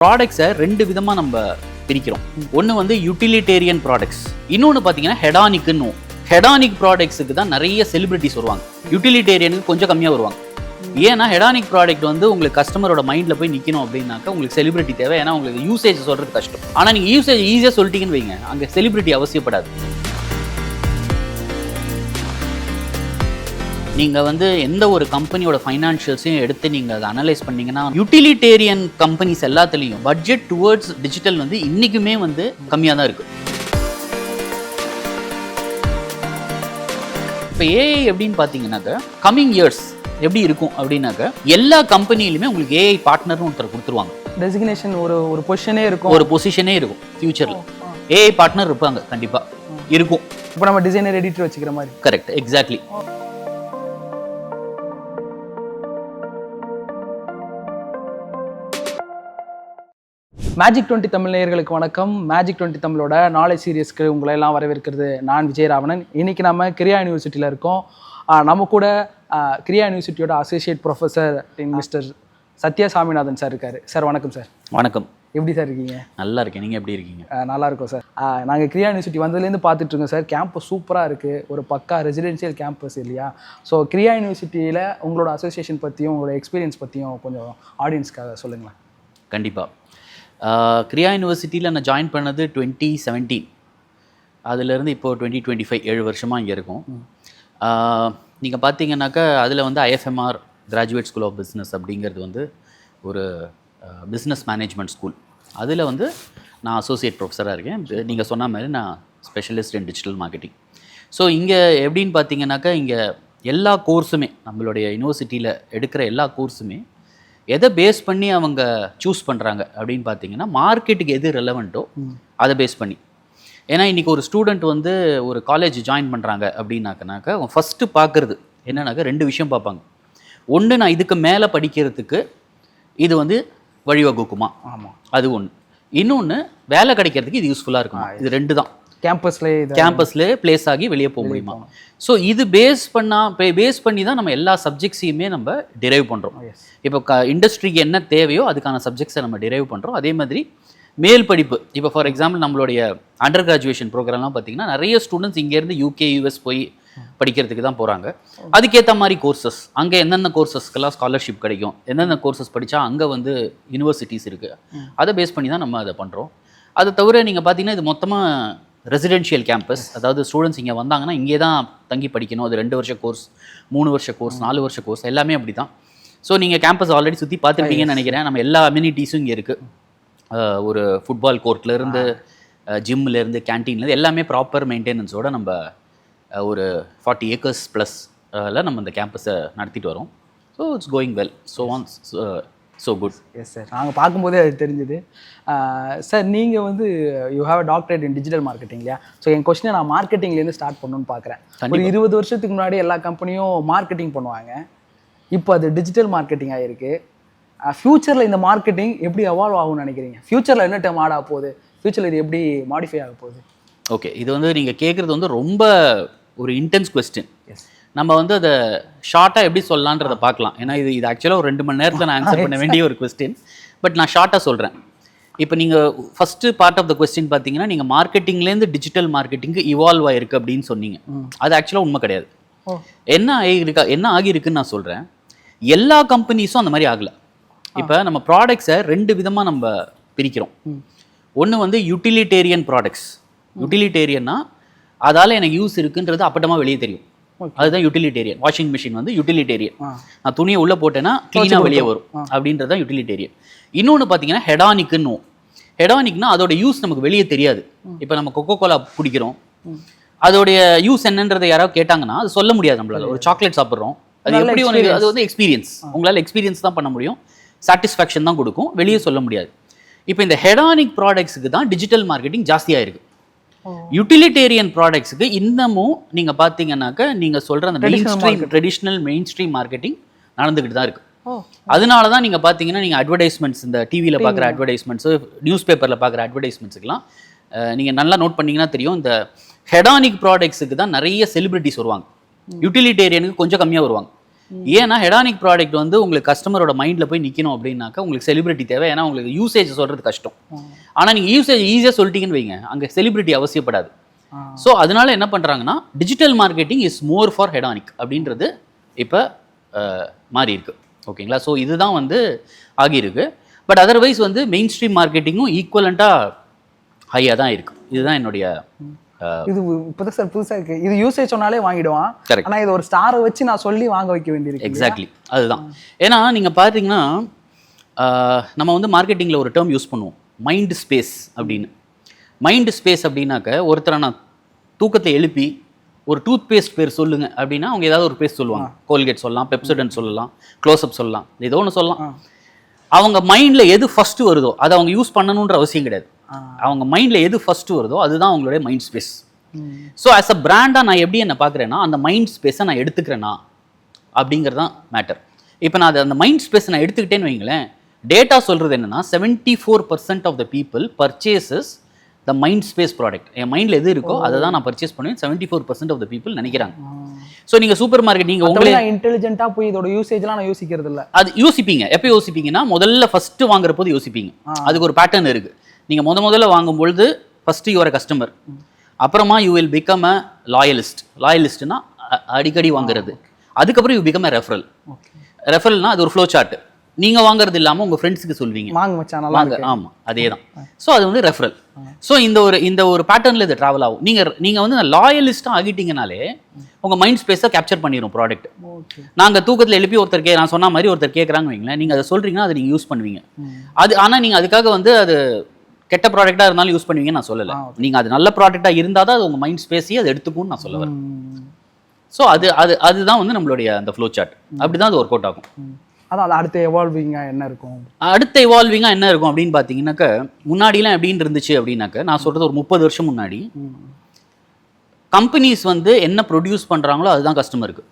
ப்ராடக்ட்ஸை ரெண்டு விதமாக நம்ம பிரிக்கிறோம். ஒன்று வந்து யூட்டிலிட்டேரியன் ப்ராடக்ட்ஸ், இன்னொன்று பார்த்தீங்கன்னா ஹெடானிக்னு. ஹெடானிக் ப்ராடக்ட்ஸுக்கு தான் நிறைய செலிபிரிட்டிஸ் வருவாங்க, யூட்டிலிட்டேரியனுக்கு கொஞ்சம் கம்மியாக வருவாங்க. ஏன்னா ஹெடானிக் ப்ராடக்ட் வந்து உங்களுக்கு கஸ்டமரோட மைண்டில் போய் நிற்கணும் அப்படின்னாக்கா உங்களுக்கு செலிபிரிட்டி தேவை. ஏன்னா உங்களுக்கு யூசேஜ் சொல்கிறது கஷ்டம். ஆனால் நீங்கள் யூசேஜ் ஈஸியாக சொல்லிட்டீங்கன்னு வைங்க, அங்கே செலிபிரிட்டி அவசியப்படாது. நீங்கள் வந்து எந்த ஒரு கம்பெனியோட ஃபைனான்ஷியல்ஸையும் எடுத்து நீங்கள் அதை அனலைஸ் பண்ணிங்கன்னா யூட்டிலிட்டேரியன் கம்பெனிஸ் எல்லாத்துலேயும் பட்ஜெட் டுவர்ட்ஸ் டிஜிட்டல் வந்து இன்றைக்குமே வந்து கம்மியாக தான் இருக்குது. இப்போ ஏஐ எப்படின்னு பார்த்தீங்கன்னாக்க கம்மிங் இயர்ஸ் எப்படி இருக்கும் அப்படின்னாக்க எல்லா கம்பெனிலுமே உங்களுக்கு ஏஐ பார்ட்னர்னு ஒருத்தர் கொடுத்துருவாங்க. டெசிக்னேஷன் ஒரு பொசிஷனே இருக்கும், ஒரு பொசிஷனே இருக்கும். ஃபியூச்சரில் ஏஐ பார்ட்னர் இருப்பாங்க, கண்டிப்பாக இருக்கும். இப்போ நம்ம டிசைனர் எடிட்டர் வச்சுக்கிற மாதிரி. Correct, exactly. மேஜிக் 20 தமிழ் நேயர்களுக்கு வணக்கம். மேஜிக் 20 தமிழோட நாலேஜ் சீரியஸ்க்கு உங்களை எல்லாம் வரவேற்கிறது நான் விஜயராவணன். இன்னைக்கு நம்ம கிரியா யூனிவர்சிட்டியில் இருக்கோம். நம்ம கூட கிரியா யூனிவர்சிட்டியோட associate professor mister Sathya Saminathan sir இருக்காரு. சார் வணக்கம் சார். வணக்கம். எப்படி சார் இருக்கீங்க? நல்லா இருக்கேன், நீங்கள் எப்படி இருக்கீங்க? நல்லா இருக்கோம் சார். நாங்கள் கிரியா யூனிவர்சிட்டி வந்ததுலேருந்து பார்த்துட்டு இருக்கோம் சார். கேம்பஸ் சூப்பராக இருக்குது, ஒரு பக்கா ரெசிடென்ஷியல் கேம்பஸ் இல்லையா? ஸோ கிரியா யூனிவர்சிட்டியில் உங்களோட அசோசியேஷன் பற்றியும் உங்களோட எக்ஸ்பீரியன்ஸ் பற்றியும் கொஞ்சம் ஆடியன்ஸ்க்காக சொல்லுங்களேன். கண்டிப்பாக. கிரியா யூனிவர்சிட்டியில் நான் ஜாயின் பண்ணது 2017. அதுலேருந்து இப்போது 2025 7 வருஷமாக இங்கே இருக்கும். நீங்கள் பார்த்தீங்கன்னாக்கா அதில் வந்து ஐஎஃப்எம்ஆர் கிராஜுவேட் ஸ்கூல் ஆஃப் பிஸ்னஸ் அப்படிங்கிறது வந்து ஒரு பிஸ்னஸ் மேனேஜ்மெண்ட் ஸ்கூல். அதில் வந்து நான் அசோசியேட் ப்ரொஃபஸராக இருக்கேன். நீங்கள் சொன்ன மாதிரி நான் specialist in digital marketing. So இங்கே எப்படின்னு பார்த்தீங்கன்னாக்கா இங்கே எல்லா கோர்ஸுமே, நம்மளுடைய யூனிவர்சிட்டியில் எடுக்கிற எல்லா கோர்ஸுமே எதை பேஸ் பண்ணி அவங்க சூஸ் பண்ணுறாங்க அப்படின்னு பார்த்தீங்கன்னா மார்க்கெட்டுக்கு எது ரெலவெண்ட்டோ அதை பேஸ் பண்ணி. ஏன்னா இன்றைக்கி ஒரு ஸ்டூடெண்ட் வந்து ஒரு காலேஜ் ஜாயின் பண்ணுறாங்க அப்படின்னாக்கனாக்கா அவங்க ஃபஸ்ட்டு பார்க்குறது என்னன்னாக்கா 2 விஷயம் பார்ப்பாங்க. ஒன்று, நான் இதுக்கு மேலே படிக்கிறதுக்கு இது வந்து வழிவகுக்குமா? ஆமாம், அது ஒன்று. இன்னொன்று, வேலை கிடைக்கிறதுக்கு இது யூஸ்ஃபுல்லாக இருக்குமா? இது 2 தான். கேம்பஸ்லேயே பிளேஸ் ஆகி வெளியே போக முடியுமா? ஸோ இது பேஸ் பண்ணி தான் நம்ம எல்லா சப்ஜெக்ட்ஸையுமே நம்ம டிரைவ் பண்ணுறோம். இப்போ இண்டஸ்ட்ரிக்கு என்ன தேவையோ அதுக்கான சப்ஜெக்ட்ஸை நம்ம டிரைவ் பண்ணுறோம். அதே மாதிரி மேல் படிப்பு, இப்போ ஃபார் எக்ஸாம்பிள் நம்மளுடைய அண்டர் கிராஜுவேஷன் ப்ரோக்ராம்லாம் பார்த்தீங்கன்னா நிறைய ஸ்டூடெண்ட்ஸ் இங்கேருந்து UK US போய் படிக்கிறதுக்கு தான் போகிறாங்க. அதுக்கேற்ற மாதிரி கோர்சஸ், அங்கே எந்தெந்த கோர்சஸ்க்கெல்லாம் ஸ்காலர்ஷிப் கிடைக்கும், எந்தெந்த கோர்சஸ் படித்தா அங்கே வந்து யூனிவர்சிட்டிஸ் இருக்குது, அதை பேஸ் பண்ணி தான் நம்ம அதை பண்ணுறோம். அதை தவிர நீங்கள் பார்த்தீங்கன்னா இது மொத்தமாக ரெசிடென்ஷியல் கேம்பஸ். அதாவது ஸ்டூடெண்ட்ஸ் இங்கே வந்தாங்கன்னா இங்கே தான் தங்கி படிக்கணும். அது 2 வருஷ கோர்ஸ், 3 வருஷ கோர்ஸ், 4 வருஷ கோர்ஸ் எல்லாமே அப்படி தான். ஸோ நீங்கள் கேம்பஸ் ஆல்ரெடி சுற்றி பார்த்துருப்பீங்கன்னு நினைக்கிறேன். நம்ம எல்லா அம்யூனிட்டிஸும் இங்கே இருக்குது. ஒரு ஃபுட்பால் கோர்ட்லேருந்து, ஜிம்லேருந்து, கேன்டீன்லேருந்து எல்லாமே ப்ராப்பர் மெயின்டெனன்ஸோடு நம்ம ஒரு 40 acres ப்ளஸ் நம்ம இந்த கேம்பஸை நடத்திட்டு வரோம். So it's going well. So good. Yes sir, நாங்கள் பார்க்கும்போதே அது தெரிஞ்சுது. சார் நீங்கள் வந்து you have a doctorate in digital marketing இல்லையா? ஸோ என் கொஸ்டினை நான் மார்க்கெட்டிங்லேருந்து ஸ்டார்ட் பண்ணணும்னு பார்க்குறேன். ஒரு 20 வருஷத்துக்கு முன்னாடி எல்லா கம்பெனியும் மார்க்கெட்டிங் பண்ணுவாங்க, இப்போ அது டிஜிட்டல் மார்க்கெட்டிங் ஆகிருக்கு. ஃப்யூச்சரில் இந்த மார்க்கெட்டிங் எப்படி எவால்வ் ஆகும்னு நினைக்கிறீங்க? ஃப்யூச்சரில் என்ன டைம் ஆட போகுது? ஃப்யூச்சரில் இது எப்படி மாடிஃபை ஆக போகுது? ஓகே, இது வந்து நீங்கள் கேட்குறது வந்து ரொம்ப ஒரு இன்டென்ஸ் கொஸ்டின். நம்ம வந்து அதை ஷார்ட்டாக எப்படி சொல்லலான்றதை பார்க்கலாம். ஏன்னா இது ஆக்சுவலாக ஒரு 2 மணி நேரத்தில் நான் ஆன்சர் பண்ண வேண்டிய ஒரு கொஸ்டின். பட் நான் ஷார்ட்டாக சொல்கிறேன். இப்போ நீங்கள் first part of the question பார்த்தீங்கன்னா நீங்கள் மார்க்கெட்டிங்லேருந்து டிஜிட்டல் மார்க்கெட்டிங்கு இவால்வ் ஆகிருக்கு அப்படின்னு சொன்னீங்க. அது ஆக்சுவலாக உண்மை கிடையாது. என்ன ஆகியிருக்குன்னு நான் சொல்கிறேன். எல்லா கம்பெனிஸும் அந்த மாதிரி ஆகலை. இப்போ நம்ம ப்ராடக்ட்ஸை 2 விதமாக நம்ம பிரிக்கிறோம். ஒன்று வந்து யூட்டிலிட்டேரியன் ப்ராடக்ட்ஸ். யூட்டிலிட்டேரியன்னா அதால் எனக்கு யூஸ் இருக்குன்றது அப்பட்டமாக வெளியே தெரியும், அதுதான் யூட்டிலிட்டேரியன். வாஷிங் மிஷின் வந்து யூட்டிலிட்டேரியன். நான் துணியை உள்ளே போட்டேன்னா க்ளீனாக வெளியே வரும் அப்படின்றது தான் யூட்டிலிட்டேரியன். இன்னொன்று பார்த்தீங்கன்னா ஹெடானிக்னு. ஹெடானிக்னா அதோட யூஸ் நமக்கு வெளியே தெரியாது. இப்போ நம்ம கொக்கோ கோலா குடிக்கிறோம், அதோடைய யூஸ் என்னன்றதை யாராவது கேட்டாங்கன்னா அது சொல்ல முடியாது நம்மளால. ஒரு சாக்லேட் சாப்பிட்றோம், அது எப்படி ஒன்று, அது வந்து எக்ஸ்பீரியன்ஸ். உங்களால் எக்ஸ்பீரியன்ஸ் தான் பண்ண முடியும், சாட்டிஸ்ஃபேக்ஷன் தான் கொடுக்கும், வெளியே சொல்ல முடியாது. இப்போ இந்த ஹெடானிக் ப்ராடக்ட்ஸுக்கு தான் டிஜிட்டல் மார்க்கெட்டிங் ஜாஸ்தியாக இருக்குது. யூட்டிலிட்டேரியன் ப்ராடக்ட்ஸுக்கு இன்னமும் நீங்கள் பார்த்தீங்கன்னாக்க நீங்கள் சொல்கிற அந்த ட்ரெடிஷ்னல் மெயின் ஸ்ட்ரீம் மார்க்கெட்டிங் நடந்துக்கிட்டு தான் இருக்குது. அதனால தான் நீங்கள் பார்த்தீங்கன்னா நீங்கள் அட்வர்டைஸ்மெண்ட்ஸ், இந்த டிவியில் பார்க்குற அட்வர்டைஸ்மெண்ட்ஸு, நியூஸ் பேப்பரில் பார்க்குற அட்வர்டைஸ்மெண்ட்ஸுக்கெல்லாம் நீங்கள் நல்லா நோட் பண்ணிங்கன்னா தெரியும், இந்த ஹெடானிக் ப்ராடக்ட்ஸுக்கு தான் நிறைய செலிபிரிட்டிஸ் வருவாங்க, யூட்டிலிட்டேரியனுக்கு கொஞ்சம் கம்மியாக வருவாங்க. ஏன்னா ஹெடானிக் ப்ராடக்ட் வந்து உங்களுக்கு கஸ்டமரோட மைண்டில் போய் நிற்கணும் அப்படின்னாக்கா உங்களுக்கு செலிபிரிட்டி தேவை. ஏன்னா உங்களுக்கு யூசேஜ் சொல்கிறது கஷ்டம். ஆனால் நீங்கள் யூசேஜ் ஈஸியாக சொல்லிட்டீங்கன்னு வைங்க, அங்கே செலிபிரிட்டி அவசியப்படாது. ஸோ அதனால என்ன பண்ணுறாங்கன்னா digital marketing is more for hedonic அப்படின்றது இப்போ மாறி இருக்கு. ஓகேங்களா? ஸோ இதுதான் வந்து ஆகியிருக்கு. பட் அதர்வைஸ் வந்து மெயின் ஸ்ட்ரீம் மார்க்கெட்டிங்கும் ஈக்குவலண்ட்டாக ஹையாக தான் இருக்கு. இதுதான் என்னுடைய இது இப்போதான் சார் புதுசாக இருக்கு. இது யூசேஜ் சொன்னாலே வாங்கிடுவான். ஆனால் இது ஒரு ஸ்டாரை வச்சு நான் சொல்லி வாங்க வைக்க வேண்டியிருக்கு. எக்ஸாக்ட்லி அதுதான். ஏன்னா நீங்கள் பார்த்தீங்கன்னா நம்ம வந்து மார்க்கெட்டிங்கில் ஒரு டேர்ம் யூஸ் பண்ணுவோம், மைண்ட் ஸ்பேஸ் அப்படின்னு. மைண்ட் ஸ்பேஸ் அப்படின்னாக்க ஒருத்தரை நான் தூக்கத்தை எழுப்பி ஒரு டூத் பேஸ்ட் பேர் சொல்லுங்க அப்படின்னா அவங்க ஏதாவது ஒரு பேஸ்ட் சொல்லுவாங்க. கோல்கேட் சொல்லலாம், பெப்சோடன்ட் சொல்லலாம், க்ளோஸ்அப் சொல்லலாம், ஏதோ ஒன்று சொல்லலாம். அவங்க மைண்டில் எது ஃபஸ்ட்டு வருதோ அதை அவங்க யூஸ் பண்ணணுன்ற அவசியம் கிடையாது. அவங்க மைண்டில் எது ஃபஸ்ட்டு வருதோ அதுதான் அவங்களுடைய mind space. So as a பிராண்டாக நான் எப்படி என்ன பார்க்குறேன்னா அந்த மைண்ட் ஸ்பேஸை நான் எடுத்துக்கிறேன்னா அப்படிங்கிறது தான் மேட்டர். இப்போ நான் அந்த மைண்ட் ஸ்பேஸை நான் எடுத்துக்கிட்டேன்னு வைங்களேன், டேட்டா சொல்கிறது என்னன்னா 74% of the people purchases the mind space product. என் மைண்டில் எது இருக்கோ அதை தான் நான் பர்ச்சேஸ் பண்ணுவேன் 74% ஆஃப் த பீப்புள் நினைக்கிறாங்க. ஸோ நீங்கள் சூப்பர் மார்க்கெட் நீங்கள் உங்களே இன்டெலிஜென்ட்டாக போய் இதோட யூசேஜ்லாம் நான் யோசிக்கிறது இல்லை. அது யோசிப்பீங்க. எப்போ யோசிப்பீங்கன்னா முதல்ல ஃபஸ்ட்டு வாங்குற போது யோசிப்பீங்க. அதுக்கு ஒரு பேட்டர்ன் இருக்குது. நீங்கள் முதல்ல வாங்கும்பொழுது ஃபஸ்ட்டு யுவர் கஸ்டமர், அப்புறமா you will become a loyalist. லாயலிஸ்ட்னா அடிக்கடி வாங்குறது. அதுக்கப்புறம் யூ பிகம் அ ரெஃபரல். ரெஃபரல்னா அது ஒரு ஃப்ளோ சார்ட். நீங்கள் வாங்குறது இல்லாமல் உங்கள் ஃப்ரெண்ட்ஸுக்கு சொல்வீங்க வாங்க. ஆமாம், அதே தான். ஸோ அது வந்து ரெஃபரல். ஸோ இந்த ஒரு பேட்டர்னில் இது ட்ராவல் ஆகும். நீங்கள் வந்து லாயலிஸ்ட்டாக ஆகிட்டீங்கனாலே உங்கள் மைண்ட் ஸ்பேஸை கேப்சர் பண்ணிடும் ப்ராடக்ட். நாங்கள் தூக்கத்தில் எழுப்பி ஒருத்தர் நான் சொன்ன மாதிரி ஒருத்தர் கேட்குறாங்க வைங்களேன், நீங்கள் அதை சொல்கிறீங்கன்னா அதை நீங்கள் யூஸ் பண்ணுவீங்க. அது ஆனால் நீங்கள் அதுக்காக வந்து அது கெட்ட ப்ராடக்டாக இருந்தாலும் யூஸ் பண்ணுவீங்கன்னு நான் சொல்லலை. நீங்கள் அது நல்ல ப்ராடக்டாக இருந்தால் தான் அது உங்கள் மைண்ட் ஸ்பேஸையே அது எடுத்துக்கும்னு நான் சொல்ல வரேன். ஸோ அதுதான் வந்து நம்மளுடைய அந்த ஃப்ளோ சார்ட். அப்படி தான் அது ஒர்க் அவுட் ஆகும். அதான் அடுத்த எவால்விங்காக என்ன இருக்கும்? அடுத்த எவால்விங்காக என்ன இருக்கும் அப்படின்னு பார்த்தீங்கன்னாக்க முன்னாடிலாம் எப்படின்னு இருந்துச்சு அப்படின்னாக்க நான் சொல்கிறது ஒரு 30 வருஷம் முன்னாடி கம்பெனிஸ் வந்து என்ன ப்ரொடியூஸ் பண்ணுறாங்களோ அதுதான் கஸ்டமருக்கு.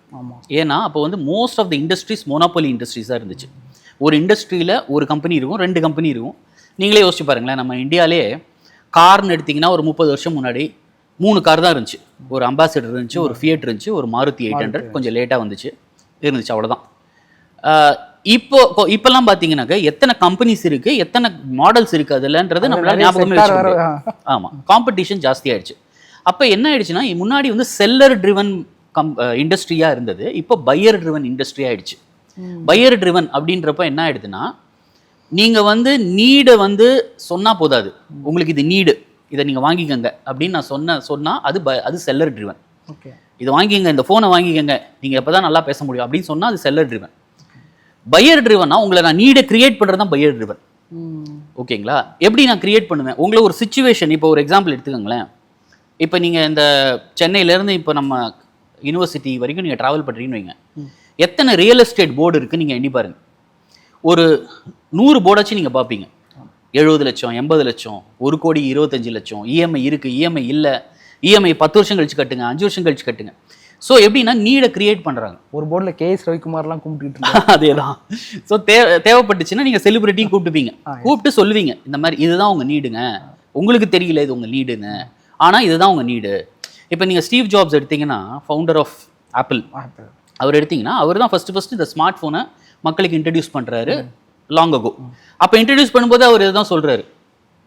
ஏன்னா அப்போ வந்து most of the industries monopoly இண்டஸ்ட்ரீஸாக இருந்துச்சு. ஒரு இண்டஸ்ட்ரியில் ஒரு கம்பெனி இருக்கும், 2 கம்பெனி இருக்கும். நீங்களே யோசிச்சு பாருங்களேன், நம்ம இந்தியாவிலே கார்னு எடுத்திங்கன்னா ஒரு 30 வருஷம் முன்னாடி 3 கார் தான் இருந்துச்சு. ஒரு அம்பாசிடர் இருந்துச்சு, ஒரு ஃபியட் இருந்துச்சு, ஒரு மாருதி 800 கொஞ்சம் லேட்டாக இருந்துச்சு அவ்வளோதான். இப்போல்லாம் பார்த்தீங்கன்னாக்க எத்தனை கம்பெனிஸ் இருக்குது, எத்தனை மாடல்ஸ் இருக்குது அதுலன்றது நம்மளால ஞாபகமே வச்சுக்க. ஆமாம், காம்படிஷன் ஜாஸ்தி ஆயிடுச்சு. அப்போ என்ன ஆயிடுச்சுன்னா முன்னாடி வந்து செல்லர் ட்ரிவன் இண்டஸ்ட்ரியாக இருந்தது, இப்போ பையர் ட்ரிவன் இண்டஸ்ட்ரி ஆயிடுச்சு. பையர் ட்ரிவன் அப்படின்றப்ப என்ன ஆயிடுதுன்னா நீங்கள் வந்து நீடை வந்து சொன்னால் போதாது, உங்களுக்கு இது நீடு, இதை நீங்கள் வாங்கிக்கங்க அப்படின்னு நான் சொன்னால் அது செல்லர் ட்ரிவன். இதை வாங்கிக்கங்க, இந்த ஃபோனை வாங்கிக்கங்க, நீங்கள் எப்போ தான் நல்லா பேச முடியும் அப்படின்னு சொன்னால் அது செல்லர் ட்ரிவன். பையர் ட்ரிவனா உங்களை நான் நீடை கிரியேட் பண்ணுறது தான் பையர் ட்ரிவன். ஓகேங்களா? எப்படி நான் கிரியேட் பண்ணுவேன் உங்களை ஒரு சிச்சுவேஷன். இப்போ ஒரு எக்ஸாம்பிள் எடுத்துக்கோங்களேன். இப்போ நீங்கள் இந்த சென்னையிலேருந்து இப்போ நம்ம யூனிவர்சிட்டி வரைக்கும் நீங்கள் ட்ராவல் பண்ணுறீங்கன்னு வைங்க, எத்தனை ரியல் எஸ்டேட் போர்டு இருக்குது நீங்கள் எண்ணி பாருங்கள். ஒரு 100 போர்டாச்சும் நீங்கள் பார்ப்பீங்க. 70 லட்சம், 80 லட்சம், 1,25,00,000, இஎம்ஐ இருக்குது, இஎம்ஐ இல்லை, இஎம்ஐ 10 வருஷம் கழிச்சு கட்டுங்க, 5 வருஷம் கழிச்சு கட்டுங்க. ஸோ எப்படின்னா நீடை கிரியேட் பண்ணுறாங்க. ஒரு போர்டில் கேஎஸ் ரவிக்குமார்லாம் கும்பிட்டு அதே தான். ஸோ தேவைப்பட்டுச்சுன்னா நீங்கள் செலிபிரிட்டியும் கூப்பிட்டுப்பீங்க, கூப்பிட்டு சொல்லுவீங்க இந்த மாதிரி இதுதான் உங்கள் நீடுங்க, உங்களுக்கு தெரியல இது உங்கள் நீடுங்க, ஆனால் இதுதான் உங்கள் நீடு. இப்போ நீங்கள் ஸ்டீவ் ஜாப்ஸ் எடுத்தீங்கன்னா ஃபவுண்டர் ஆஃப் ஆப்பிள், அவர் எடுத்தீங்கன்னா அவர் தான் ஃபஸ்ட்டு இந்த ஸ்மார்ட் ஃபோனை மக்களுக்கு இன்ட்ரடியூஸ் பண்ணுறாரு லாங் அகோ. அப்போ இன்ட்ரடியூஸ் பண்ணும்போது அவர் இதுதான் சொல்கிறாரு,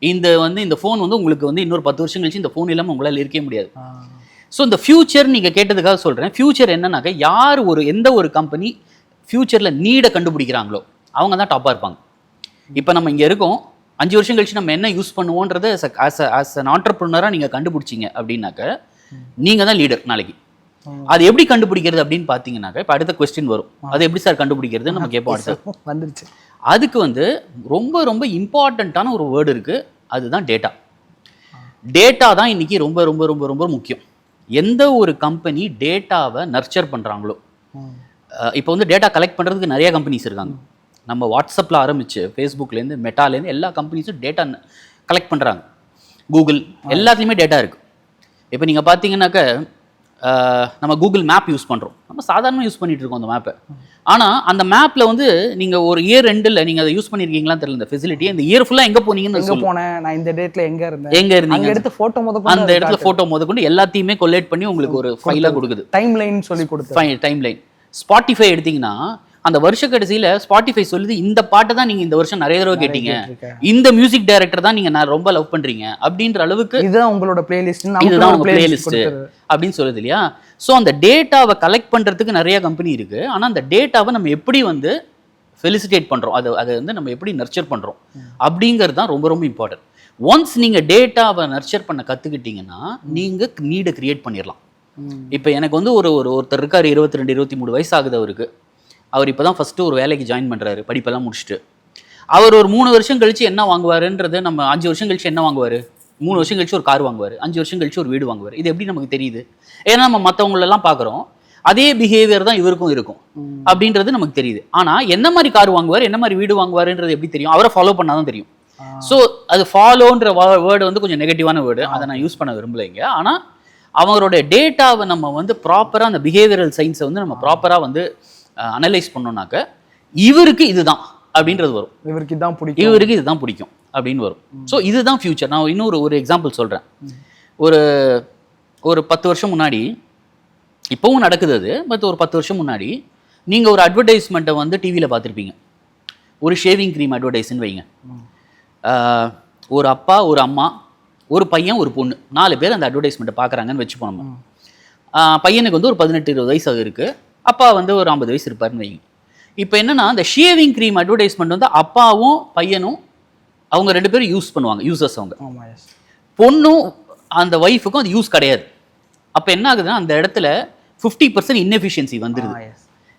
இந்த ஃபோன் வந்து உங்களுக்கு வந்து இன்னொரு 10 வருஷம் கழிச்சு இந்த ஃபோன் இல்லாமல் உங்களால் இருக்கவே முடியாது. ஸோ இந்த ஃபியூச்சர் நீங்கள் கேட்டதுக்காக சொல்கிறேன். ஃபியூச்சர் என்னன்னாக்க யார் எந்த ஒரு கம்பெனி ஃபியூச்சரில் நீடை கண்டுபிடிக்கிறாங்களோ அவங்க தான் டாப்பாக இருப்பாங்க. இப்போ நம்ம இங்கே இருக்கோம், 5 வருஷம் கழிச்சு நம்ம என்ன யூஸ் பண்ணுவோன்றதை ஆஸ் அன் ஆண்டர்ப்ரனராக நீங்கள் கண்டுபிடிச்சிங்க அப்படின்னாக்க நீங்கள் தான் லீடர் நாளைக்கு. அது எப்படி கண்டுபிடிக்கிறது அப்படின்னு பார்த்தீங்கன்னாக்க இப்போ அடுத்த கொஸ்டின் வரும், அது எப்படி சார் கண்டுபிடிக்கிறது நம்ம கேட்போம். அடுத்து வந்துருச்சு. அதுக்கு வந்து ரொம்ப ரொம்ப இம்பார்ட்டண்ட்டான ஒரு வேர்டு இருக்குது, அதுதான் டேட்டா. டேட்டா தான் இன்றைக்கி ரொம்ப ரொம்ப ரொம்ப ரொம்ப முக்கியம். எந்த ஒரு கம்பெனி டேட்டாவை நர்ச்சர் பண்ணுறாங்களோ, இப்போ வந்து டேட்டா கலெக்ட் பண்ணுறதுக்கு நிறைய கம்பெனிஸ் இருக்காங்க. நம்ம வாட்ஸ்அப்பில் ஆரம்பித்து ஃபேஸ்புக்லேருந்து மெட்டாலேருந்து எல்லா கம்பெனிஸும் டேட்டா கலெக்ட் பண்ணுறாங்க. கூகுள் எல்லாத்துலேயுமே டேட்டா இருக்குது. இப்போ நீங்கள் பார்த்தீங்கன்னாக்க நம்ம கூகுள் மேப் யூஸ் பண்ணுறோம், நம்ம சாதாரணமாக யூஸ் பண்ணிகிட்டு இருக்கோம் அந்த மேப்பை. ஆனால் அந்த மேப்பில் வந்து நீங்கள் ஒரு இயர் எண்டில் நீங்கள் அதை யூஸ் பண்ணியிருக்கீங்களான்னு தெரியல, இந்த ஃபெசிலிட்டி இந்த இயர் ஃபுல்லாக எங்கே போனீங்கன்னு போனேன், நான் இந்த டேட்டில் எங்கே இருந்தீங்க, எடுத்து ஃபோட்டோ அந்த இடத்துல ஃபோட்டோ முதற்கொண்டு எல்லாத்தையுமே கொலேட் பண்ணி உங்களுக்கு ஒரு ஃபைலாக கொடுக்குது. டைம் லைன் சொல்லி கொடுத்து டைம் லைன். ஸ்பாட்டிஃபை எடுத்தீங்கன்னா அந்த வருஷ கடைசியில ஸ்பாட்டிஃபை சொல்லுது இந்த பாட்டை தான் நீங்க இந்த வருஷம் நிறைய தடவை கேட்டீங்க, இந்த மியூசிக் டைரக்டர் தான் நீங்க நான் ரொம்ப லவ் பண்றீங்க அப்படின்ற அளவுக்கு இதுதான் உங்களோட பிளேலிஸ்ட், இதுதான் உங்க பிளேலிஸ்ட் அப்படின்னு சொல்லுது இல்லையா. ஸோ அந்த டேட்டாவை கலெக்ட் பண்றதுக்கு நிறைய கம்பெனி இருக்கு. ஆனா அந்த டேட்டாவை நம்ம எப்படி வந்து ஃபெலிசிட்டேட் பண்றோம், அதை வந்து நம்ம எப்படி நர்ச்சர் பண்றோம் அப்படிங்கிறது தான் ரொம்ப ரொம்ப இம்பார்ட்டன்ட். ஒன்ஸ் நீங்க டேட்டாவை நர்ச்சர் பண்ண கத்துக்கிட்டீங்கன்னா நீங்க நீடை கிரியேட் பண்ணிடலாம். இப்போ எனக்கு வந்து ஒருத்தர் இருக்காரு, 22 23 வயசு ஆகுது அவருக்கு. அவர் இப்போ தான் ஃபஸ்ட்டு ஒரு வேலைக்கு ஜாயின் பண்ணுறாரு படிப்பெல்லாம் முடிச்சுட்டு. அவர் ஒரு 3 வருஷம் கழிச்சு என்ன வாங்குவாருன்றது, நம்ம 5 வருஷம் கழிச்சு என்ன வாங்குவார், 3 வருஷம் கழிச்சு ஒரு கார் வாங்குவார், 5 வருஷம் கழிச்சு ஒரு வீடு வாங்குவார். இது எப்படி நமக்கு தெரியுது? ஏன்னா நம்ம மற்றவங்களெல்லாம் பார்க்குறோம், அதே பிஹேவியர் தான் இவருக்கும் இருக்கும் அப்படின்றது நமக்கு தெரியுது. ஆனால் என்ன மாதிரி கார் வாங்குவார், என்ன மாதிரி வீடு வாங்குவாருன்றது எப்படி தெரியும்? அவரை ஃபாலோ பண்ணால் தான் தெரியும். ஸோ அது ஃபாலோன்ற வேர்டு வந்து கொஞ்சம் நெகட்டிவான வேர்டு, அதை நான் யூஸ் பண்ண விரும்பலைங்க. ஆனால் அவங்களோட டேட்டாவை நம்ம வந்து ப்ராப்பராக அந்த பிஹேவியரல் சயின்ஸை வந்து நம்ம ப்ராப்பராக வந்து அனலைஸ் பண்ணோம்னாக்க இவருக்கு இதுதான் அப்படின்றது வரும், இவருக்கு இதுதான் பிடிக்கும் அப்படின்னு வரும். ஸோ இதுதான் ஃபியூச்சர். நான் இன்னொரு எக்ஸாம்பிள் சொல்கிறேன். ஒரு 10 வருஷம் முன்னாடி, இப்போவும் நடக்குது அது, பட் ஒரு 10 வருஷம் முன்னாடி நீங்கள் ஒரு அட்வர்டைஸ்மெண்ட்டை வந்து டிவியில் பார்த்துருப்பீங்க. ஒரு ஷேவிங் க்ரீம் அட்வர்டைஸ்ன்னு வைங்க. ஒரு அப்பா, ஒரு அம்மா, ஒரு பையன், ஒரு பொண்ணு, 4 பேர் அந்த அட்வர்டைஸ்மெண்ட்டை பார்க்குறாங்கன்னு வச்சுப்போம். நம்ம பையனுக்கு வந்து ஒரு 18-20 வயசு இருக்குது, அப்பா வந்து ஒரு 50 வயசு இருப்பாருன்னு வைங்க. இப்போ என்னன்னா, அந்த ஷேவிங் க்ரீம் அட்வர்டைஸ்மெண்ட் வந்து அப்பாவும் பையனும் அவங்க 2 பேரும் யூஸ் பண்ணுவாங்க, யூசர்ஸ் அவங்க. பொண்ணும் அந்த ஒய்ஃபுக்கும் அது யூஸ் கிடையாது. அப்போ என்ன ஆகுதுன்னா, அந்த இடத்துல 50% இன்எஃபிஷியன்சி வந்துடுது.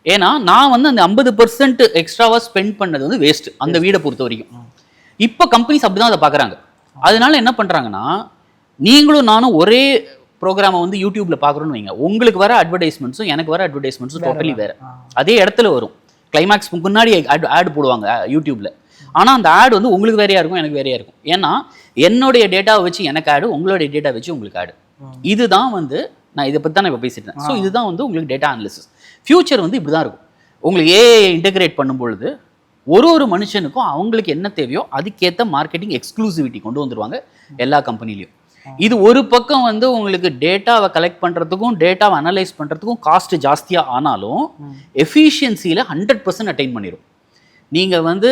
ஏன்னா நான் வந்து அந்த 50% எக்ஸ்ட்ராவாக ஸ்பெண்ட் பண்ணது வந்து வேஸ்ட் அந்த வீடை பொறுத்த வரைக்கும். இப்போ கம்பெனிஸ் அப்படி தான் அதை பார்க்குறாங்க. அதனால என்ன பண்ணுறாங்கன்னா, நீங்களும் நானும் ஒரே ப்ரோக்ராமை வந்து யூடியூப்ல பார்க்குறோன்னு வைங்க, உங்களுக்கு வர அட்வர்டைஸ்மெண்ட்ஸும் எனக்கு வர அட்வர்டைஸ்மெண்ட்ஸும் டோட்டலி வேறு. அதே இடத்துல வரும், கிளைமேக்ஸ் முன்னாடி ஆட் போடுவாங்க யூடியூப்ல. ஆனால் அந்த ஆட் வந்து உங்களுக்கு வேறையா இருக்கும், எனக்கு வேறையா இருக்கும். ஏன்னா என்னுடைய டேட்டாவை வச்சு எனக்கு ஆடு, உங்களுடைய டேட்டா வச்சு உங்களுக்கு ஆடு. இதுதான் வந்து நான் இதை பற்றி தான் இப்போ பேசிட்டேன். ஸோ இதுதான் வந்து உங்களுக்கு டேட்டா அனாலிசிஸ். ஃபியூச்சர் வந்து இப்படி தான் இருக்கும். உங்களுக்கு ஏஐ இன்டெகிரேட் பண்ணும்பொழுது ஒரு மனுஷனுக்கும் அவங்களுக்கு என்ன தேவையோ அதுக்கேற்ற மார்க்கெட்டிங் எக்ஸ்க்ளூசிவிட்டி கொண்டு வந்துருவாங்க எல்லா கம்பெனிலையும். இது ஒரு பக்கம் வந்து உங்களுக்கு டேட்டாவை கலெக்ட் பண்ணுறதுக்கும் டேட்டாவை அனலைஸ் பண்ணுறதுக்கும் காஸ்ட் ஜாஸ்தியாக ஆனாலும் எஃபிஷியன்சியில் 100% அட்டைன் பண்ணிடும். நீங்கள் வந்து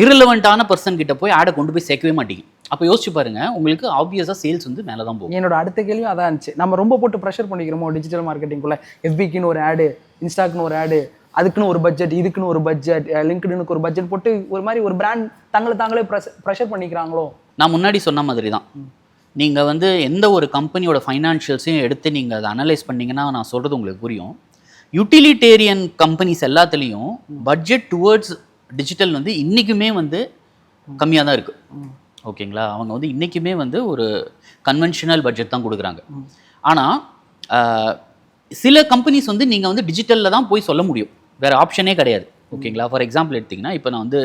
இரலவெண்ட்டான பர்சன் கிட்ட போய் ஆடை கொண்டு போய் சேர்க்கவே மாட்டீங்க. அப்போ யோசிச்சு பாருங்க, உங்களுக்கு ஆப்வியஸாக சேல்ஸ் வந்து மேலே தான் போகும். என்னோட அடுத்த கேள்வி அதான் இருந்துச்சு. நம்ம ரொம்ப போட்டு ப்ரெஷர் பண்ணிக்கிறோமோ டிஜிட்டல் மார்க்கெட்டிங்குள்ள? எஃபிக்குன்னு ஒரு ஆடு, இன்ஸ்டாக்குன்னு ஒரு ஆடு, அதுக்குன்னு ஒரு பட்ஜெட், இதுக்குன்னு ஒரு பட்ஜெட், லிங்க்டினுக்கு ஒரு பட்ஜெட் போட்டு ஒரு மாதிரி ஒரு பிராண்ட் தாங்களே ப்ரெஷர் பண்ணிக்கிறாங்களோ? நான் முன்னாடி சொன்ன மாதிரி தான். நீங்கள் வந்து எந்த ஒரு கம்பெனியோட ஃபைனான்ஷியல்ஸையும் எடுத்து நீங்கள் அதை அனலைஸ் பண்ணிங்கன்னா நான் சொல்கிறது உங்களுக்கு புரியும். யூட்டிலிட்டேரியன் கம்பெனிஸ் எல்லாத்துலேயும் பட்ஜெட் டுவர்ட்ஸ் டிஜிட்டல் வந்து இன்றைக்குமே வந்து கம்மியாக தான் இருக்குது. ஓகேங்களா? அவங்க வந்து இன்றைக்குமே வந்து ஒரு கன்வென்ஷனல் பட்ஜெட் தான் கொடுக்குறாங்க. ஆனால் சில கம்பெனிஸ் வந்து நீங்கள் வந்து டிஜிட்டலில் தான் போய் சொல்ல முடியும், வேறு ஆப்ஷனே கிடையாது. ஓகேங்களா? ஃபார் எக்ஸாம்பிள் எடுத்திங்கன்னா, இப்போ நான் வந்து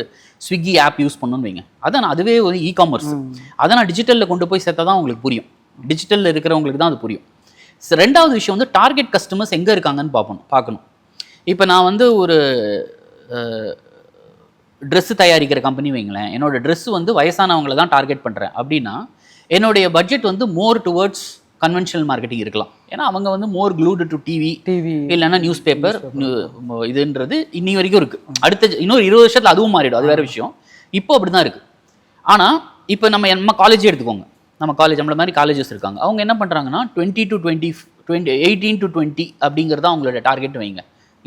ஸ்விக்கி ஆப் யூஸ் பண்ணணும்னு வைங்க, அதான் அதுவே ஒரு இ-காமர்ஸ். அதை நான் டிஜிட்டலில் கொண்டு போய் சேர்த்தா தான் உங்களுக்கு புரியும், டிஜிட்டலில் இருக்கிறவங்களுக்கு தான் அது புரியும். ரெண்டாவது விஷயம் வந்து டார்கெட் கஸ்டமர்ஸ் எங்கே இருக்காங்கன்னு பார்க்கணும். இப்போ நான் வந்து ஒரு ட்ரெஸ்ஸு தயாரிக்கிற கம்பெனி வைங்களேன், என்னோட ட்ரெஸ்ஸு வந்து வயசானவங்களை தான் டார்கெட் பண்ணுறேன் அப்படின்னா என்னுடைய பட்ஜெட் வந்து மோர் டுவர்ட்ஸ் கன்வென்ஷனல் மார்க்கெட்டிங் இருக்கலாம். ஏன்னா அவங்க வந்து மோர் க்ளூடு டு டிவி இல்லைன்னா நியூஸ் பேப்பர் இதுன்றது இன்னி வரைக்கும் இருக்குது. அடுத்த இன்னொரு 20 வருஷத்தில் அதுவும் மாறிடும், அது வேறு விஷயம். இப்போ அப்படி தான் இருக்குது. ஆனால் இப்போ நம்ம காலேஜே எடுத்துக்கோங்க, நம்மள மாதிரி காலேஜஸ் இருக்காங்க. அவங்க என்ன பண்ணுறாங்கன்னா 18 to 20 அப்படிங்கிறது அவங்களோட டார்கெட் வைங்க,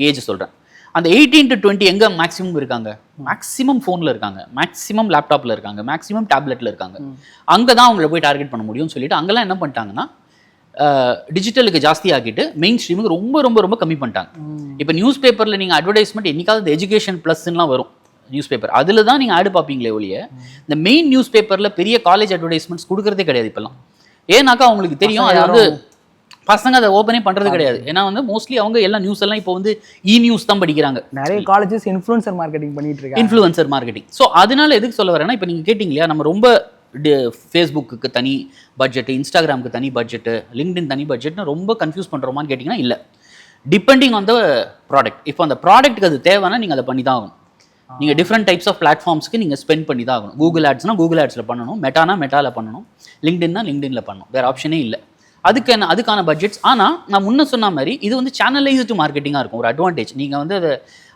ஏஜ் சொல்கிறேன். அந்த 18 to 20 எங்கே மேக்ஸிமம் இருக்காங்க? மேக்ஸிமம் ஃபோனில் இருக்காங்க, மேக்ஸிமம் லேப்டாப்பில் இருக்காங்க, மேக்ஸிமம் டேப்லெட்டில் இருக்காங்க. அங்கே தான் அவங்கள போய் டார்கெட் பண்ண முடியும்னு சொல்லிட்டு அங்கெல்லாம் என்ன பண்ணிட்டாங்கன்னா டிஜிட்டலுக்கு ஜாஸ்தி ஆக்கிட்டு மெயின் ஸ்ட்ரீமுக்கு ரொம்ப ரொம்ப ரொம்ப கம்மி பண்ணிட்டாங்க. இப்போ நியூஸ் பேப்பரில் நீங்கள் அட்வர்டைஸ்மெண்ட் என்னைக்காவது எஜுகேஷன் ப்ளஸ்லாம் வரும் நியூஸ் பேப்பர், அதில் தான் நீங்கள் ஆடு பார்ப்பீங்களே ஒழிய இந்த மெயின் நியூஸ் பேப்பரில் பெரிய காலேஜ் அட்வர்டைஸ்மெண்ட்ஸ் கொடுக்குறதே கிடையாது இப்போல்லாம். ஏன்னாக்கா அவங்களுக்கு தெரியும் அது வந்து பசங்க அதை ஓப்பனே பண்ணுறது கிடையாது. ஏன்னா வந்து மோஸ்ட்லி அவங்க எல்லா நியூஸ் எல்லாம் இப்போ வந்து நியூஸ் தான் படிக்கிறாங்க. நிறைய காலேஜஸ் இன்ஃப்ளூயன்சர் மார்க்கெட்டிங் பண்ணிட்டு இருக்காங்க. Influencer marketing. ஸோ அதனால எதுக்கு சொல்ல வரேன்னா, இப்போ நீங்கள் கேட்டிங்க இல்லையா, நம்ம ரொம்ப ஃபேஸ்புக்கு தனி பட்ஜெட்டு, இன்ஸ்டாகிராமுக்கு தனி பட்ஜெட்டு, லிங்க்டின் தனி பட்ஜெட்னு ரொம்ப கன்ஃபியூஸ் பண்ணுறோமான்னு கேட்டிங்கன்னா இல்லை. Depending on the product. இப்போ அந்த ப்ராடக்ட்டுக்கு அது தேவைன்னா நீங்கள் அதை பண்ணி தான் ஆகணும். நீங்கள் டிஃப்ரெண்ட் டைப்ஸ் ஆஃப் பிளாட்ஃபார்ம்ஸ்க்கு நீங்கள் ஸ்பெண்ட் பண்ணி தான் ஆகணும். கூகுள் ஆட்ஸ்னால் கூகுள் ஆட்ஸில் பண்ணணும், மெட்டாவில் பண்ணணும், லிங்க்டின்னா லிங்க்டின்ல பண்ணணும், வேறு ஆப்ஷனே இல்லை. அதுக்கான பட்ஜெட்ஸ். ஆனால் நான் முன்ன சொன்ன மாதிரி இது வந்து சேனலைஸ்டு மார்க்கெட்டிங்காக இருக்கும். ஒரு அட்வான்டேஜ் நீங்கள் வந்து அதை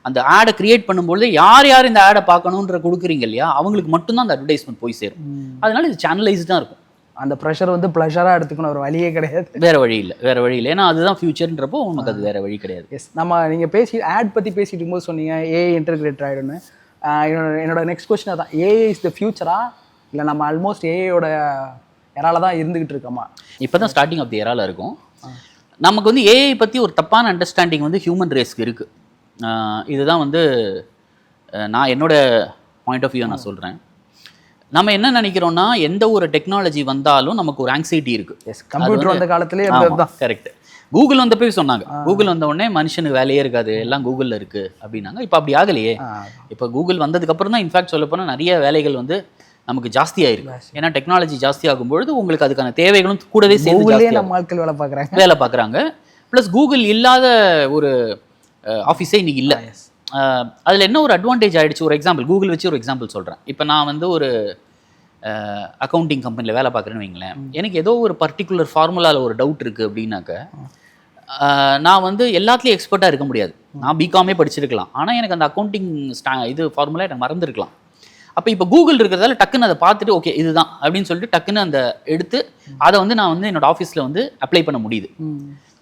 அந்த ஆடை கிரியேட் பண்ணும்போது யார் இந்த ஆடை பார்க்கணுன்ற கொடுக்குறீங்க இல்லையா, அவங்களுக்கு மட்டும்தான் அந்த அட்வர்டைஸ்மெண்ட் போய் சேரும். அதனால இது சேனலைஸ்டாக இருக்கும். அந்த ப்ரெஷர் வந்து ப்ளஷராக எடுத்துக்கணும், ஒரு வழியே கிடையாது. வேற வழி இல்லை. ஏன்னா அதுதான் ஃபியூச்சர்ன்றப்போ உங்களுக்கு அது வேற வழி கிடையாது. எஸ், நீங்கள் ஆட் பற்றி பேசிட்டு இருக்கும்போது சொன்னீங்க ஏஐ இன்டர்கிரேட் ஆகிடும்னு. என்னோட நெக்ஸ்ட் கொஸ்டின் அதான், ஏஐ இஸ் த ஃபியூச்சரா இல்லை நம்ம ஆல்மோஸ்ட் ஏஐயோட எரால தான் இருந்துகிட்டு இருக்கோமா? இப்போ தான் ஸ்டார்டிங் ஆஃப் தி எரால இருக்கும். நமக்கு வந்து ஏஐ பற்றி ஒரு தப்பான அண்டர்ஸ்டாண்டிங் வந்து ஹியூமன் ரேஸ்க்கு இருக்குது. இதுதான் வந்து நான் என்னோட பாயிண்ட் ஆஃப் வியூ நான் சொல்கிறேன். நம்ம என்ன நினைக்கிறோம்னா, எந்த ஒரு டெக்னாலஜி வந்தாலும் நமக்கு ஒரு ஆங்ஸைட்டி இருக்குது. எஸ், கம்ப்யூட்டர் வந்த காலத்துலேயே தான். கரெக்ட். கூகுள் வந்த போய் சொன்னாங்க, கூகுள் வந்த உடனே மனுஷனுக்கு வேலையே இருக்காது, எல்லாம் கூகுளில் இருக்குது அப்படின்னாங்க. இப்போ அப்படி ஆகலையே. இப்போ கூகுள் வந்ததுக்கப்புறம் தான் இன்ஃபேக்ட் சொல்ல போனால் நிறைய வேலைகள் வந்து நமக்கு ஜாஸ்தி ஆயிருக்கு. ஏன்னா டெக்னாலஜி ஜாஸ்தி ஆகும்பொழுது உங்களுக்கு அதுக்கான தேவைகளும் கூடவே சேர்ந்து நம்ம ஆட்கள் வேலை பார்க்குறாங்க. ப்ளஸ் கூகுள் இல்லாத ஒரு ஆஃபீஸே இன்னைக்கு இல்லை. அதில் என்ன ஒரு அட்வான்டேஜ் ஆகிடுச்சு, ஒரு எக்ஸாம்பிள் கூகுள் வச்சு ஒரு எக்ஸாம்பிள் சொல்கிறேன். இப்போ நான் வந்து ஒரு அக்கௌண்டிங் கம்பெனியில் வேலை பார்க்குறேன்னு வைங்களேன். எனக்கு ஏதோ ஒரு பர்டிகுலர் ஃபார்முலாவில் ஒரு டவுட் இருக்குது அப்படின்னாக்க, நான் வந்து எல்லாத்துலேயும் எக்ஸ்பர்ட்டாக இருக்க முடியாது. நான் பிகாமே படிச்சிருக்கலாம், ஆனால் எனக்கு அந்த அக்கௌண்டிங் இது ஃபார்முலா எனக்கு மறந்துருக்கலாம். அப்போ இப்போ கூகுள் இருக்கிறதால டக்குன்னு அதை பார்த்துட்டு ஓகே இதுதான் அப்படின்னு சொல்லிட்டு டக்குன்னு அந்த எடுத்து அதை வந்து நான் வந்து என்னோட ஆஃபீஸில் வந்து அப்ளை பண்ண முடியுது.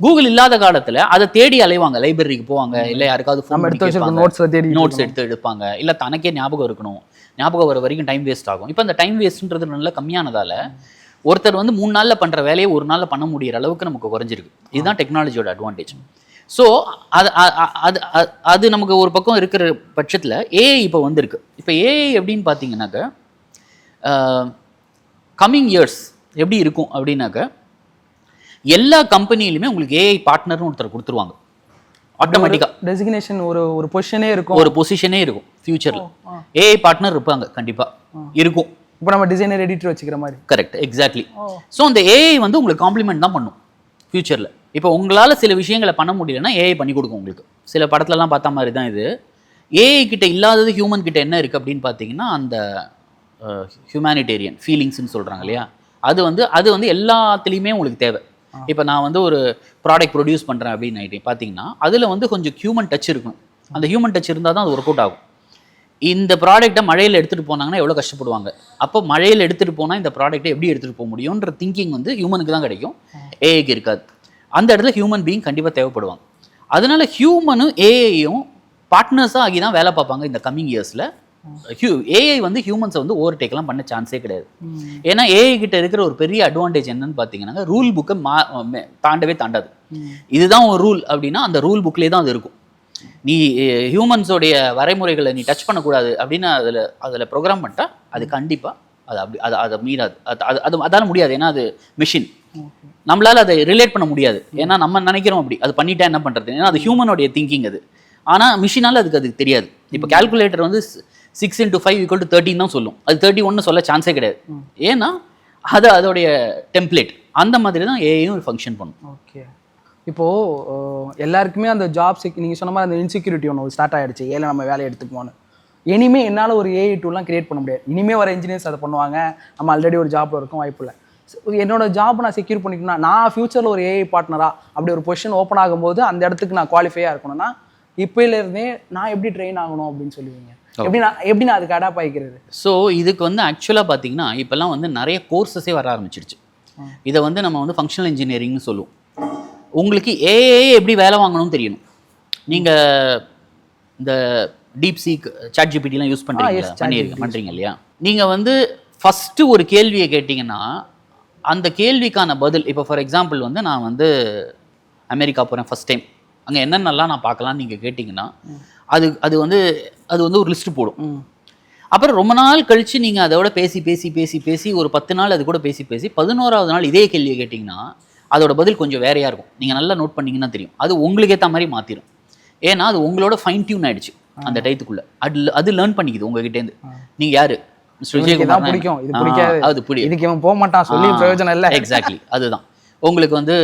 கூகுள் இல்லாத காலத்தில் அதை தேடி அலைவாங்க, லைப்ரரிக்கு போவாங்க, இல்லை யாருக்காவது நோட்ஸ் எடுத்து எடுப்பாங்க, இல்லை தனக்கே ஞாபகம் இருக்கணும், ஞாபகம் வர வரைக்கும் டைம் வேஸ்ட் ஆகும். இப்போ அந்த டைம் வேஸ்ட்ன்றது நல்லா கம்மியானதால் ஒருத்தர் வந்து 3 நாளில் பண்ணுற வேலையை 1 நாளில் பண்ண முடிகிற அளவுக்கு நமக்கு குறைஞ்சிருக்கு. இதுதான் டெக்னாலஜியோட அட்வான்டேஜ். ஸோ அது நமக்கு ஒரு பக்கம் இருக்கிற பட்சத்தில் ஏஐ இப்போ வந்திருக்கு. இப்போ ஏஐ எப்படின்னு பார்த்தீங்கன்னாக்க கம்மிங் இயர்ஸ் எப்படி இருக்கும் அப்படின்னாக்க, எல்லா கம்பெனிலையுமே உங்களுக்கு ஏஐ பார்ட்னர்னு ஒருத்தர் கொடுத்துருவாங்க ஆட்டோமேட்டிக்காக. டெசிக்னேஷன் ஒரு பொசிஷனே இருக்கும் ஃபியூச்சரில். ஏஐ பார்ட்னர் இருப்பாங்க, கண்டிப்பாக இருக்கும். இப்போ நம்ம டிசைனர் எடிட்டர் வச்சுக்கிற மாதிரி. Correct, exactly. ஸோ அந்த ஏஐ வந்து உங்களுக்கு காம்ப்ளிமெண்ட் தான் பண்ணும் ஃபியூச்சரில். இப்போ உங்களால் சில விஷயங்களை பண்ண முடியலன்னா ஏஐ பண்ணி கொடுக்கும் உங்களுக்கு. சில படத்துலலாம் பார்த்த மாதிரி தான் இது. ஏஐ கிட்ட இல்லாதது ஹியூமன் கிட்ட என்ன இருக்குது அப்படின்னு பார்த்தீங்கன்னா, அந்த ஹியூமனிடேரியன் ஃபீலிங்ஸ்ன்னு சொல்கிறாங்க இல்லையா, அது வந்து எல்லாத்துலேயுமே உங்களுக்கு தேவை. இப்போ நான் வந்து ஒரு ப்ராடக்ட் ப்ரொடியூஸ் பண்ணுறேன் அப்படின்னு பார்த்தீங்கன்னா, அதில் வந்து கொஞ்சம் ஹியூமன் டச் இருக்கணும். அந்த ஹியூமன் டச் இருந்தால் தான் அது ஒர்க் அவுட் ஆகும். இந்த ப்ராடக்ட்டை மழையில் எடுத்துகிட்டு போனாங்கன்னா எவ்வளோ கஷ்டப்படுவாங்க. அப்போ மழையில் எடுத்துகிட்டு போனால் இந்த ப்ராடக்ட்டை எப்படி எடுத்துகிட்டு போக முடியுன்ற திங்கிங் வந்து ஹியூமனுக்கு தான் கிடைக்கும், ஏஐக்கு இருக்காது. அந்த இடத்துல ஹியூமன் பீயிங் கண்டிப்பாக தேவைப்படுவாங்க. அதனால ஹியூமனும் ஏஐயும் பார்ட்னர்ஸாக ஆகி தான் வேலை பார்ப்பாங்க இந்த கம்மிங் இயர்ஸில். ஏஐ வந்து ஹியூமன்ஸை வந்து ஓவர்டேக்லாம் பண்ண சான்ஸே கிடையாது. ஏன்னா ஏஐ கிட்ட இருக்கிற ஒரு பெரிய அட்வான்டேஜ் என்னன்னு பார்த்தீங்கன்னா, ரூல் புக்கை தாண்டவே தாண்டாது. இதுதான் ஒரு ரூல் அப்படின்னா அந்த ரூல் புக்லேயே தான் அது இருக்கும். நீ ஹியூமன்ஸோடைய வரைமுறைகளை நீ டச் பண்ணக்கூடாது அப்படின்னு அதில் ப்ரோக்ராம் பண்ணிட்டா அது கண்டிப்பாக அதை மீறாது. அதால முடியாது. ஏன்னா அது மிஷின், நம்மளால அதை ரிலேட் பண்ண முடியாது. ஏன்னா நம்ம நினைக்கிறோம் அப்படி, அது பண்ணிட்டா என்ன பண்ணுறது, ஏன்னா அது ஹியூமனோடைய திங்கிங் அது. ஆனால் மிஷினால் அது தெரியாது. இப்போ கால்குலேட்டர் வந்து 6 × 5 = 13 தான் சொல்லும், அது 31 சொல்ல சான்ஸே கிடையாது. ஏன்னா அதோடைய டெம்ப்ளேட் அந்த மாதிரி தான் ஏஐயும் ஃபங்க்ஷன் பண்ணும். ஓகே, இப்போது எல்லாருக்குமே அந்த ஜாப் நீங்கள் சொன்ன மாதிரி அந்த இன்செக்யூரிட்டி ஒன்று ஸ்டார்ட் ஆகிடுச்சு, ஏழை நம்ம வேலையை எடுத்துக்குவோன்னு. இனிமேல் என்னால் ஒரு ஏஐ டூலாம் கிரியேட் பண்ண முடியாது. இனிமேல் வர இன்ஜினியர்ஸ் அதை பண்ணுவாங்க, நம்ம ஆல்ரெடி ஒரு ஜாப்பில் இருக்கும், வாய்ப்பு இல்லை. என்னோட ஜாப் நான் செக்யூர் பண்ணிக்கணும்னா, நான் ஃபியூச்சரில் ஒரு ஏஐ பார்ட்னராக அப்படி ஒரு பொசிஷன் ஓப்பன் ஆகும்போது அந்த இடத்துக்கு நான் குவாலிஃபையாக இருக்கணும்னா இப்போலேருந்தே நான் எப்படி ட்ரெயின் ஆகணும் அப்படின்னு சொல்லுவீங்க? எப்படி நான் அதுக்கு அடாப்ட் ஆகிக்கிறது? ஸோ இதுக்கு வந்து ஆக்சுவலாக பார்த்தீங்கன்னா இப்போல்லாம் வந்து நிறைய கோர்ஸஸே வர ஆரம்பிச்சிருச்சு. இதை வந்து நம்ம வந்து ஃபங்க்ஷனல் இன்ஜினியரிங்னு சொல்லுவோம். உங்களுக்கு ஏஐ எப்படி வேலை வாங்கணும்னு தெரியணும். நீங்கள் இந்த DeepSeek, ChatGPTலாம் யூஸ் பண்ணுறீங்க இல்லையா? நீங்கள் வந்து ஃபஸ்ட்டு ஒரு கேள்வியை கேட்டிங்கன்னா அந்த கேள்விக்கான பதில், இப்போ ஃபார் எக்ஸாம்பிள் வந்து நான் வந்து அமெரிக்கா போகிறேன் ஃபஸ்ட் டைம், அங்கே என்னென்னலாம் நான் பார்க்கலான்னு நீங்கள் கேட்டிங்கன்னா அது வந்து ஒரு லிஸ்ட்டு போடும். அப்புறம் ரொம்ப நாள் கழித்து நீங்கள் அதோட பேசி ஒரு 10 நாள் அது கூட பேசி 11வது நாள் இதே கேள்வியை கேட்டிங்கன்னா அதோட பதில் கொஞ்சம் வேறையாக இருக்கும். நீங்கள் நல்லா நோட் பண்ணிங்கன்னா தெரியும், அது உங்களுக்கு ஏற்ற மாதிரி மாற்றிடும். ஏன்னா அது உங்களோட ஃபைன் டியூன் ஆகிடுச்சு அந்த டயத்துக்குள்ளே. அது லேர்ன் பண்ணிக்குது உங்ககிட்டேருந்து. நீங்கள் யார் எக்ஸாக்ட்லி அதுதான். உங்களுக்கு வந்து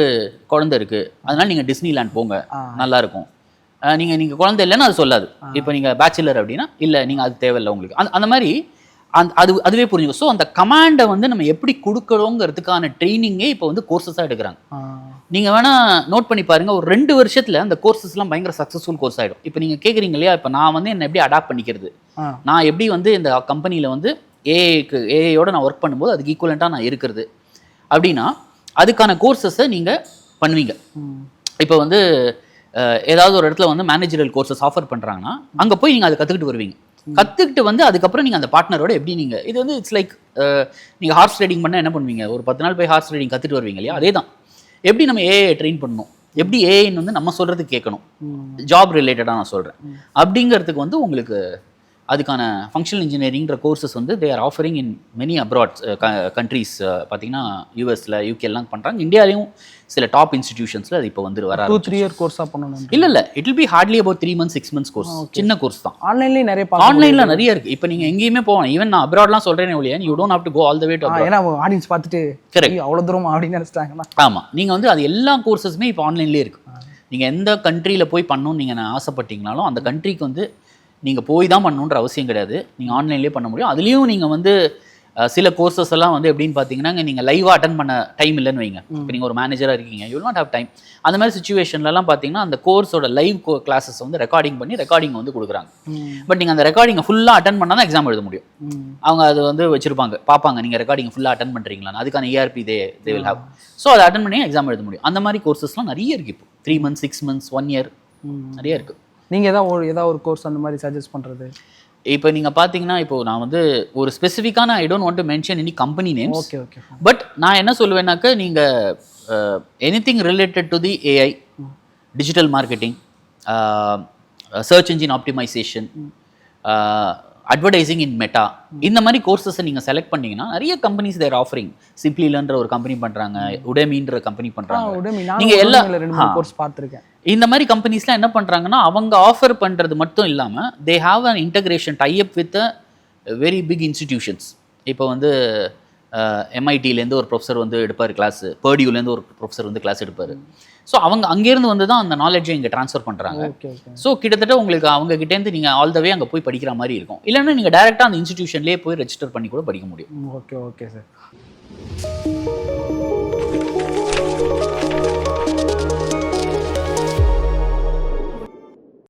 குழந்தை இருக்கு, அதனால நீங்க டிஸ்னிலேண்ட் போங்க, நல்லா இருக்கும். நீங்க குழந்தை இல்லைன்னா அது சொல்லாது. இப்போ நீங்க பேச்சுலர் அப்படின்னா இல்லை, நீங்க அது தேவையில்லை உங்களுக்கு. அந்த மாதிரி அதுவே புரிஞ்சுக்கும். ஸோ அந்த கமாண்டை வந்து நம்ம எப்படி கொடுக்கறோங்கிறதுக்கான ட்ரைனிங்கே இப்போ வந்து கோர்சஸாக எடுக்கிறாங்க. நீங்கள் வேணால் நோட் பண்ணி பாருங்கள், ஒரு 2 வருஷத்தில் அந்த கோர்சஸ்லாம் பயங்கர சக்ஸஸ்ஃபுல் கோர்ஸ் ஆகிடும். இப்போ நீங்கள் கேட்குறீங்க இல்லையா, இப்போ நான் வந்து என்னை எப்படி அடாப்ட் பண்ணிக்கிறது, நான் எப்படி வந்து இந்த கம்பெனியில் வந்து ஏஐயோட நான் ஒர்க் பண்ணும்போது அதுக்கு ஈக்குவலண்ட்டாக நான் இருக்கிறது அப்படின்னா அதுக்கான கோர்சஸை நீங்கள் பண்ணுவீங்க. இப்போ வந்து ஏதாவது ஒரு இடத்துல வந்து மேனேஜரல் கோர்சஸ் ஆஃபர் பண்ணுறாங்கன்னா அங்கே போய் நீங்கள் அதை கற்றுக்கிட்டு வருவீங்க. கற்றுக்கிட்டு வந்து அதுக்கப்புறம் நீங்கள் அந்த பார்ட்னரோட எப்படி நீங்கள் இது வந்து இட்ஸ் லைக் நீங்கள் ஹார்ஸ் ரைடிங் பண்ணால் என்ன பண்ணுவீங்க, ஒரு 10 நாள் போய் ஹார்ஸ் ரைடிங் கற்றுட்டு வருவீங்க இல்லையா, அதே தான். எப்படி நம்ம ஏஐ ட்ரெயின் பண்ணணும், எப்படி ஏஐன்னு வந்து நம்ம சொல்கிறது கேட்கணும், ஜாப் ரிலேட்டடாக நான் சொல்கிறேன் அப்படிங்கிறதுக்கு வந்து உங்களுக்கு அதுக்கான ஃபங்க்ஷனல் இன்ஜினியரிங்கிற கோர்சஸ் வந்து they are offering in many abroad countries. பார்த்தீங்கன்னா யூஎஸில் யூகேலாம் பண்ணுறாங்க. இந்தியாலையும் சில டாப் இன்ஸ்டிடியூஷன்ஸில் அது இப்போ வந்து வர 2-3 இயர் கோர்ஸாக பண்ணணும். இல்லை it will be hardly about 3 months 6 months course. சின்ன கோர்ஸ் தான். ஆன்லைன்லேயே நிறைய ஆன்லைனில் நிறைய இருக்குது. இப்போ நீங்கள் எங்கேயுமே போகணும். ஈவன் நான் அப்ராட்லாம் சொல்கிறேன் ஒழியா, you don't have to go all the way to abroad. ஏன்னா ஆடியன்ஸ் பார்த்துட்டு கரெக்ட் அவ்வளோ தூரம் அப்படின்னு நினச்சிட்டாங்கன்னா. ஆமாம், நீங்கள் வந்து அது எல்லா கோர்சஸுமே இப்போ ஆன்லைன்லேயே இருக்குது. நீங்கள் எந்த கண்ட்ரியில் போய் பண்ணணும்னு நீங்கள் ஆசைப்பட்டீங்கனாலும் அந்த கண்ட்ரிக்கு வந்து நீங்கள் போய் தான் பண்ணணுன்ற அவசியம் கிடையாது. நீங்கள் ஆன்லைன்லேயே பண்ண முடியும். அதுலேயும் நீங்கள் வந்து சில கோர்சஸ் எல்லாம் வந்து எப்படின்னு பார்த்தீங்கன்னா, நீங்கள் லைவாக அட்டன் பண்ண டைம் இல்லைன்னு வைங்க. இப்போ நீங்கள் ஒரு மேனேஜராக இருக்கீங்க, you will not have time. அந்த மாதிரி சுச்சுவேஷன்லலாம் பார்த்தீங்கன்னா அந்த கோர்ஸோட லைவ் கிளாஸஸ் வந்து ரெக்கார்டிங் பண்ணி ரெக்கார்டிங் வந்து கொடுக்குறாங்க. பட் நீங்கள் அந்த ரெக்கார்டிங்கை ஃபுல்லாக அட்டன் பண்ணால் தான் எக்ஸாம் எழுத முடியும். அவங்க அது வந்து வச்சிருப்பாங்க, பார்ப்பாங்க நீங்கள் ரெக்கார்டிங் ஃபுல்லாக அட்டன் பண்ணுறீங்களா, அதுக்கான ARP they will have. So அதை அட்டன் பண்ணி எக்ஸாம் எழுத முடியும். அந்த மாதிரி கோர்சஸ்லாம் நிறைய இருக்குது. இப்போ 3 months 6 months 1 year நிறைய இருக்குது. நீங்கள் ஏதாவது ஒரு கோர்ஸ் அந்த மாதிரி சஜஸ்ட் பண்ணுறது? இப்போ நீங்கள் பார்த்தீங்கன்னா, இப்போ நான் வந்து ஒரு ஸ்பெசிஃபிக்கான I don't want to mention any company names. Okay okay. But நான் என்ன சொல்லுவேன்னாக்கா, நீங்கள் anything related to the AI, digital marketing, search engine optimisation, advertising in Meta, இந்த மாதிரி கோர்சஸை நீங்கள் செலக்ட் பண்ணிங்கன்னா நிறைய கம்பெனிஸ் தேர் ஆஃபரிங். சிம்பிளி லேர்ன்ற ஒரு கம்பெனி பண்ணுறாங்க, உடேமின்ற கம்பெனி பண்ணுறாங்க. நீங்கள் எல்லா கோர்ஸ் பார்த்துருக்கேன். இந்த மாதிரி கம்பெனிஸ்லாம் என்ன பண்ணுறாங்கன்னா, அவங்க ஆஃபர் பண்ணுறது மட்டும் இல்லாமல் they have an integration type with very big institutions. இப்போ வந்து எம்ஐடியிலேருந்து ஒரு ப்ரொஃபஸர் வந்து எடுப்பார் கிளாஸ், பர்டியூலேருந்து ஒரு ப்ரொஃபஸர் வந்து கிளாஸ் எடுப்பார். ஸோ அவங்க அங்கேருந்து வந்து தான் அந்த நாலேஜை இங்கே ட்ரான்ஸ்ஃபர் பண்ணுறாங்க. ஸோ கிட்டத்தட்ட உங்களுக்கு அவங்க கிட்டேருந்து நீங்கள் ஆல் த வே அங்கே போய் படிக்கிற மாதிரி இருக்கும். இல்லைன்னா நீங்கள் டேரெக்டாக அந்த இன்ஸ்டிடியூஷன்லேயே போய் ரெஜிஸ்டர் பண்ணி கூட படிக்க முடியும். Okay okay sir.